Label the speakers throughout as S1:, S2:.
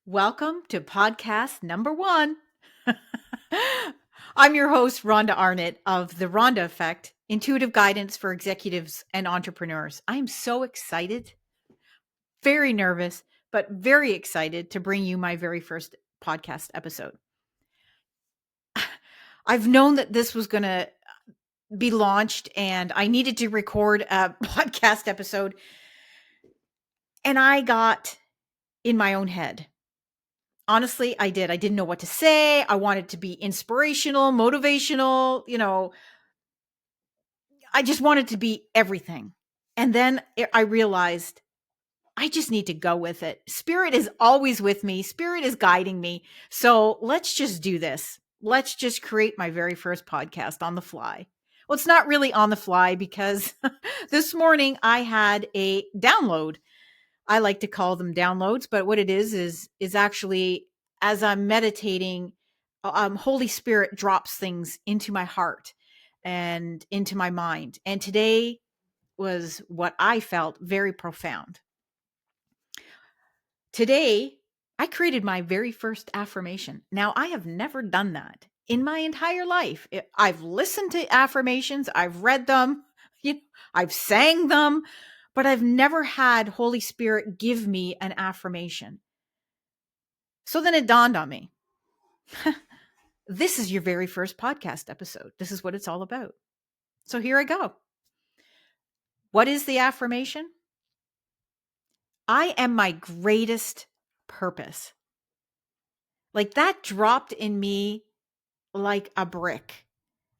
S1: Welcome to podcast number 1. I'm your host, Rhonda Arnott of The Rhonda Effect, intuitive guidance for executives and entrepreneurs. I am so excited, very nervous, but very excited to bring you my very first podcast episode. I've known that this was going to be launched and I needed to record a podcast episode, and I got in my own head. Honestly, I did. I didn't know what to say. I wanted to be inspirational, motivational, I just wanted to be everything. And then I realized I just need to go with it. Spirit is always with me. Spirit is guiding me. So let's just do this. Let's just create my very first podcast on the fly. Well, it's not really on the fly because this morning I had a download. I like to call them downloads, but what it is actually, as I'm meditating, Holy Spirit drops things into my heart and into my mind. And today was what I felt very profound. Today, I created my very first affirmation. Now, I have never done that in my entire life. I've listened to affirmations, I've read them, I've sang them, but I've never had Holy Spirit give me an affirmation. So then it dawned on me. This is your very first podcast episode. This is what it's all about. So here I go. What is the affirmation? I am my greatest purpose. Like that dropped in me like a brick.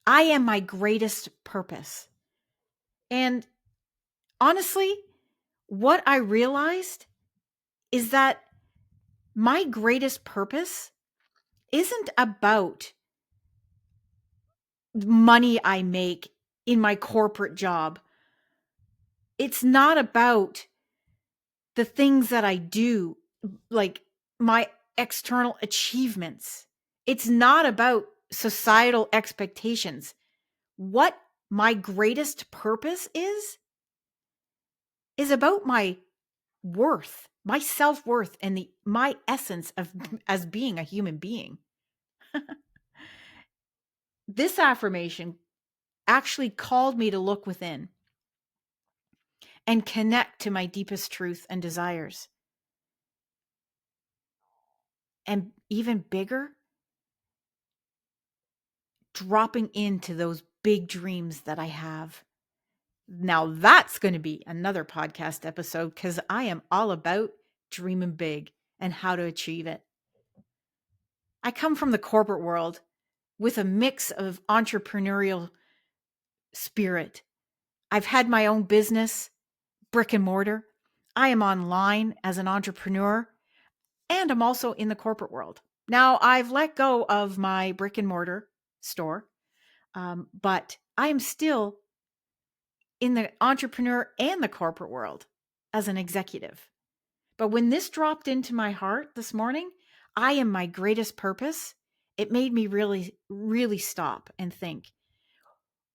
S1: I am my greatest purpose. And honestly, what I realized is that my greatest purpose isn't about money I make in my corporate job. It's not about the things that I do, like my external achievements. It's not about societal expectations. What my greatest purpose is about my worth, my self-worth, and my essence of as being a human being. This affirmation actually called me to look within and connect to my deepest truth and desires. And even bigger, dropping into those big dreams that I have. Now that's going to be another podcast episode because I am all about dreaming big and how to achieve it. I come from the corporate world with a mix of entrepreneurial spirit. I've had my own business, brick and mortar. I am online as an entrepreneur, and I'm also in the corporate world. Now, I've let go of my brick and mortar store, but I am still in the entrepreneur and the corporate world as an executive. But when this dropped into my heart this morning, I am my greatest purpose. It made me really, really stop and think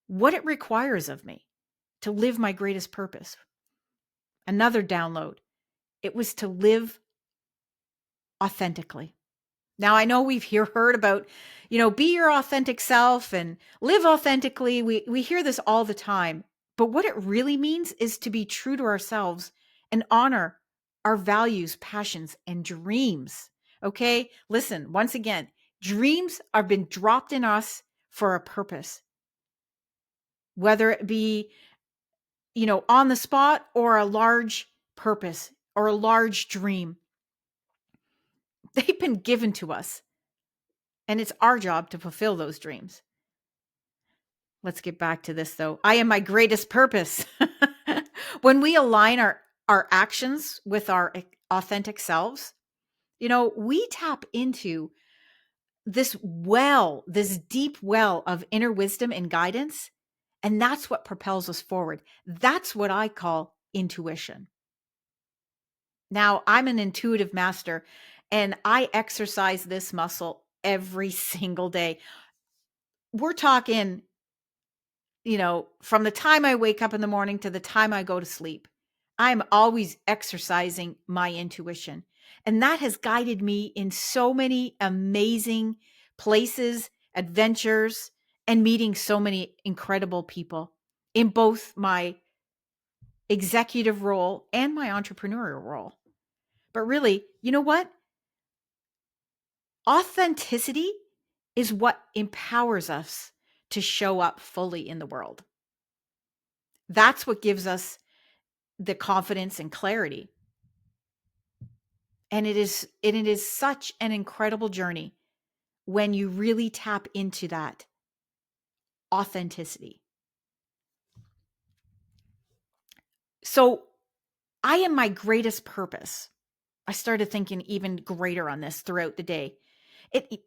S1: what it requires of me to live my greatest purpose. Another download. It was to live authentically. Now, I know we've heard about, be your authentic self and live authentically. We hear this all the time. But what it really means is to be true to ourselves and honor our values, passions, and dreams. Okay? Listen, once again, dreams have been dropped in us for a purpose. Whether it be, on the spot or a large purpose or a large dream. They've been given to us. And it's our job to fulfill those dreams. Let's get back to this though. I am my greatest purpose. When we align our actions with our authentic selves, we tap into this deep well of inner wisdom and guidance. And that's what propels us forward. That's what I call intuition. Now, I'm an intuitive master and I exercise this muscle every single day. We're talking, from the time I wake up in the morning to the time I go to sleep, I'm always exercising my intuition And that has guided me in so many amazing places, adventures, and meeting so many incredible people in both my executive role and my entrepreneurial role. But really, you know what? Authenticity is what empowers us to show up fully in the world. That's what gives us the confidence and clarity. And it is such an incredible journey when you really tap into that authenticity. So, I am my greatest purpose. I started thinking even greater on this throughout the day.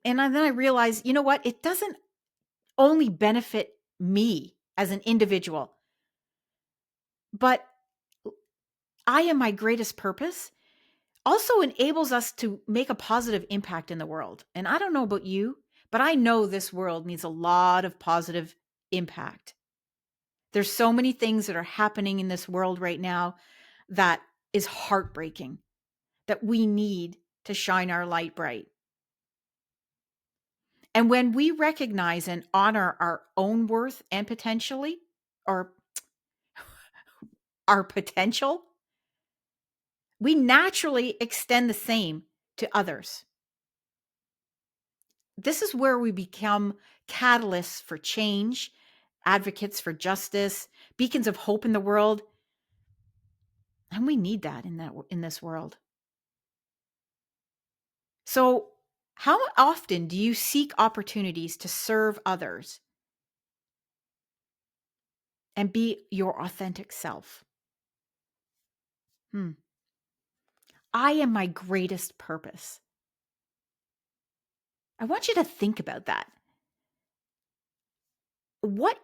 S1: Then I realized, you know what? It doesn't only benefit me as an individual, but I am my greatest purpose also enables us to make a positive impact in the world. And I don't know about you, but I know this world needs a lot of positive impact. There's so many things that are happening in this world right now that is heartbreaking, that we need to shine our light bright. And when we recognize and honor our own worth and potentially, or our potential, we naturally extend the same to others. This is where we become catalysts for change, advocates for justice, beacons of hope in the world. And we need that in this world. So, how often do you seek opportunities to serve others and be your authentic self? I am my greatest purpose. I want you to think about that. What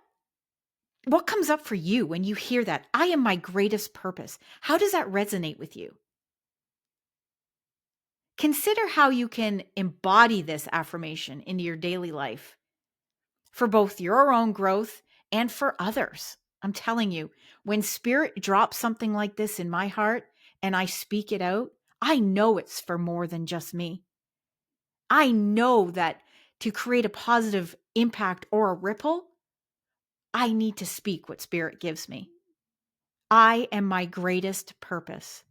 S1: comes up for you when you hear that? I am my greatest purpose. How does that resonate with you? Consider how you can embody this affirmation into your daily life for both your own growth and for others. I'm telling you, when spirit drops something like this in my heart and I speak it out, I know it's for more than just me. I know that to create a positive impact or a ripple, I need to speak what spirit gives me. I am my greatest purpose.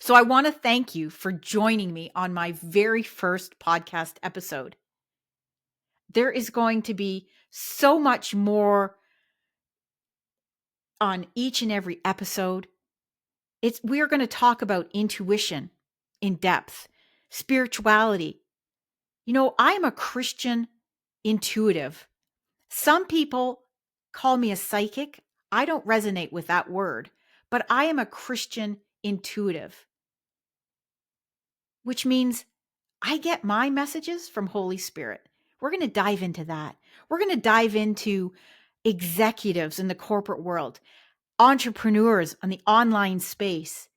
S1: So I want to thank you for joining me on my very first podcast episode. There is going to be so much more on each and every episode. We are going to talk about intuition in depth, spirituality. You know, I'm a Christian intuitive. Some people call me a psychic. I don't resonate with that word, but I am a Christian intuitive, which means I get my messages from Holy Spirit. We're going to dive into that. We're going to dive into executives in the corporate world, entrepreneurs on the online space.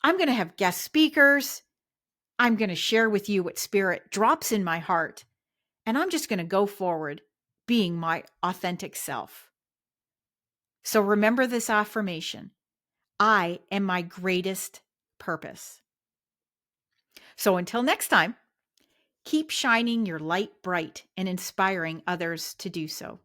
S1: I'm going to have guest speakers. I'm going to share with you what Spirit drops in my heart. And I'm just going to go forward being my authentic self. So remember this affirmation. I am my greatest purpose. So until next time, keep shining your light bright and inspiring others to do so.